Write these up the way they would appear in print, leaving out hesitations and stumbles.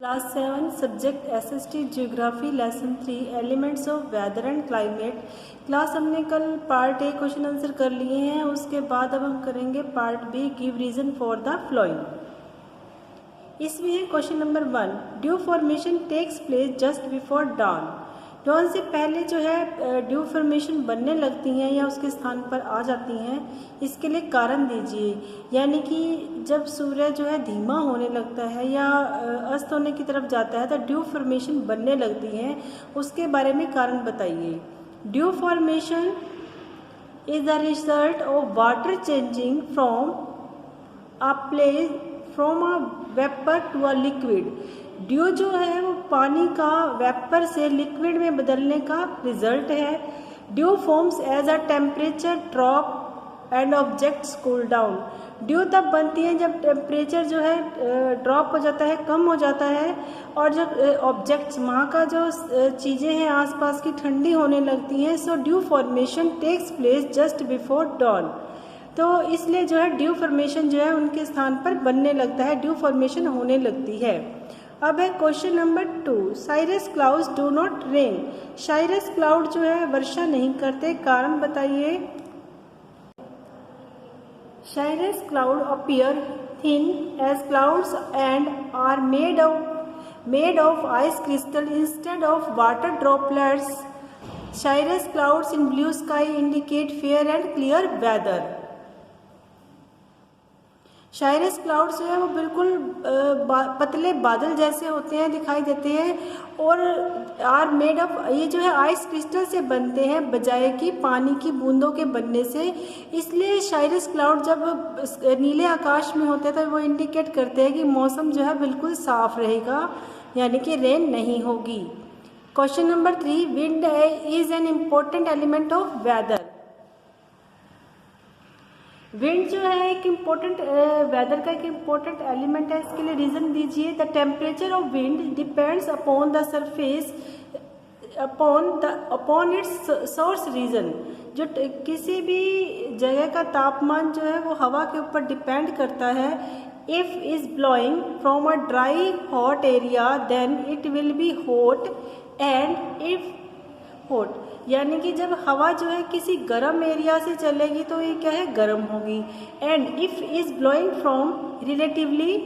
Class 7 subject SST geography lesson 3 elements of weather and climate. Class हमने कल part A question answer कर लिए हैं। उसके बाद अब हम करेंगे part B, give reason for the following. इसमें है question number 1, dew formation takes place just before dawn. Dawn से पहले जो है ड्यू फॉर्मेशन बनने लगती हैं या उसके स्थान पर आ जाती हैं, इसके लिए कारण दीजिए। यानी कि जब सूर्य जो है धीमा होने लगता है या अस्त होने की तरफ जाता है तो ड्यू फॉर्मेशन बनने लगती हैं, उसके बारे में कारण बताइए। Dew formation is the result of water changing from a vapour to a liquid. Dew जो है वो पानी का वेपर से लिक्विड में बदलने का रिजल्ट है। Dew forms as a temperature drop and objects cool down. Dew तब बनती है जब टेम्परेचर जो है ड्रॉप हो जाता है, कम हो जाता है, और जब ऑब्जेक्ट्स वहाँ का जो चीज़ें हैं आसपास की ठंडी होने लगती हैं। So dew formation takes place just before dawn. तो इसलिए जो है ड्यू फॉर्मेशन जो है उनके स्थान पर बनने लगता है, ड्यू फॉर्मेशन होने लगती है। अब है question number 2, cirrus clouds do not rain. Cirrus cloud जो है वर्षा नहीं करते, कारण बताइए। Cirrus cloud appear thin as clouds and are made of ice crystal instead of water droplets. Cirrus clouds in blue sky indicate fair and clear weather. Cirrus clouds जो है वो बिल्कुल पतले बादल जैसे होते हैं, दिखाई देते हैं, और आर मेड ऑफ, ये जो है आइस क्रिस्टल से बनते हैं बजाय कि पानी की बूंदों के बनने से। इसलिए साइरस क्लाउड जब नीले आकाश में होते हैं तो वो इंडिकेट करते हैं कि मौसम जो है बिल्कुल साफ रहेगा, यानी कि रेन नहीं होगी। Question number 3, wind is an important element of weather. Wind जो है एक इम्पोर्टेंट वेदर का एक इम्पोर्टेंट एलिमेंट है, इसके लिए रीजन दीजिए। The temperature of wind depends upon the surface upon its source region. जो किसी भी जगह का तापमान जो है वो हवा के ऊपर डिपेंड करता है। If is blowing from a dry hot area then it will be hot, and if hot, यानी कि जब हवा जो है किसी गर्म एरिया से चलेगी तो ये क्या है, गर्म होगी। And if is blowing from relatively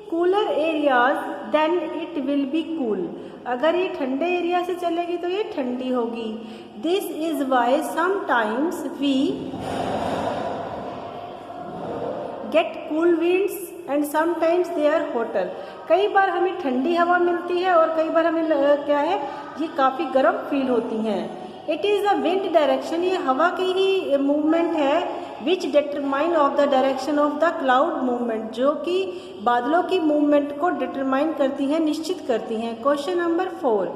cooler areas then it will be cool. अगर ये ठंडे एरिया से चलेगी तो ये ठंडी होगी। This is why sometimes we get cool winds and sometimes they are hotter. कई बार हमें ठंडी हवा मिलती है और कई बार हमें क्या है, ये काफ़ी गर्म फील होती हैं। It is the wind direction, ये हवा की ही मूवमेंट है, विच determine of the direction of the cloud movement, जो कि बादलों की मूवमेंट को डिटरमाइन करती हैं, निश्चित करती हैं। Question number 4,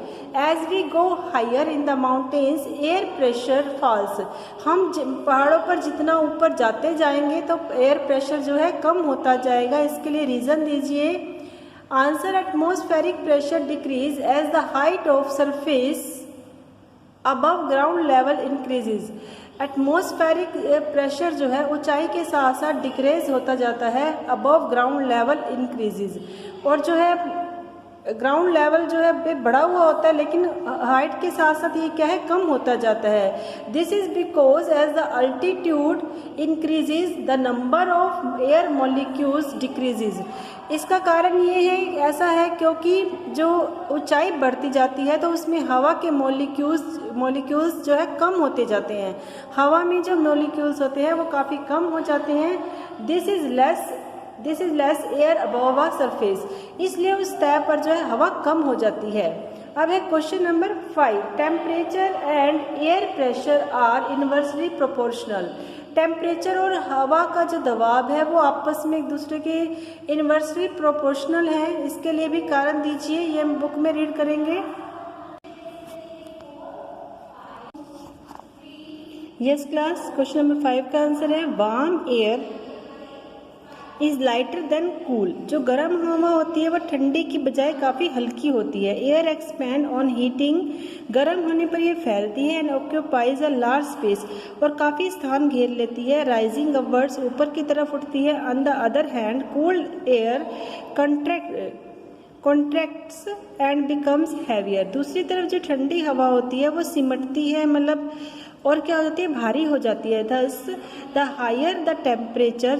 as we go higher in the mountains air pressure falls. हम पहाड़ों पर जितना ऊपर जाते जाएंगे तो एयर प्रेशर जो है कम होता जाएगा, इसके लिए रीज़न दीजिए। Answer, atmospheric pressure decreases as the height of surface above ground level increases. Atmospheric pressure जो है ऊंचाई के साथ साथ डिक्रीज होता जाता है, अबव ग्राउंड लेवल इंक्रीजेज। और जो है ग्राउंड लेवल जो है बढ़ा हुआ होता है, लेकिन हाइट के साथ साथ ये क्या है, कम होता जाता है। This is because as the altitude increases the number of air molecules decreases. इसका कारण ये है, ऐसा है क्योंकि जो ऊंचाई बढ़ती जाती है तो उसमें हवा के मॉलिक्यूल्स जो है कम होते जाते हैं। हवा में जो मॉलिक्यूल्स होते हैं वो काफ़ी कम हो जाते हैं। This is less air above a surface, इसलिए उस सतह पर जो है हवा कम हो जाती है। अब है question number 5, temperature and air pressure are inversely proportional. Temperature और हवा का जो दबाव है वो आपस में एक दूसरे के इनवर्सली प्रोपोर्शनल है, इसके लिए भी कारण दीजिए, ये हम बुक में रीड करेंगे। यस क्लास, क्वेश्चन नंबर 5 का आंसर है warm air is lighter than cool. जो गर्म हवा होती है वह ठंडी की बजाय काफ़ी हल्की होती है। एयर एक्सपैंड ऑन हीटिंग, गर्म होने पर यह फैलती है। And occupies a large space, और काफ़ी स्थान घेर लेती है। राइजिंग अपवर्ड्स, ऊपर की तरफ उठती है। On the other hand cooled air contracts and becomes heavier. दूसरी तरफ जो ठंडी हवा होती है वो सिमटती है, मतलब और क्या हो जाती है, भारी हो जाती है। Thus the higher the temperature,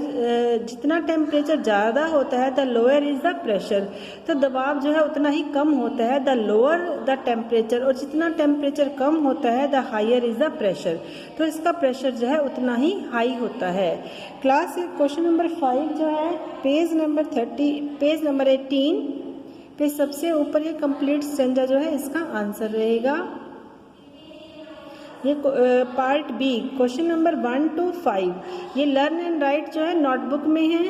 जितना टेम्परेचर ज़्यादा होता है the lower is the pressure, तो दबाव जो है उतना ही कम होता है। द लोअर द टेम्परेचर, और जितना टेम्परेचर कम होता है the higher is the pressure, तो इसका प्रेशर जो है उतना ही हाई होता है। क्लास क्वेश्चन नंबर 5 जो है पेज नंबर 18 पे सबसे ऊपर ये कंप्लीट सेंटेंस जो है इसका आंसर रहेगा। ये part B question number 1 to 5 ये लर्न एंड राइट जो है नोटबुक में है।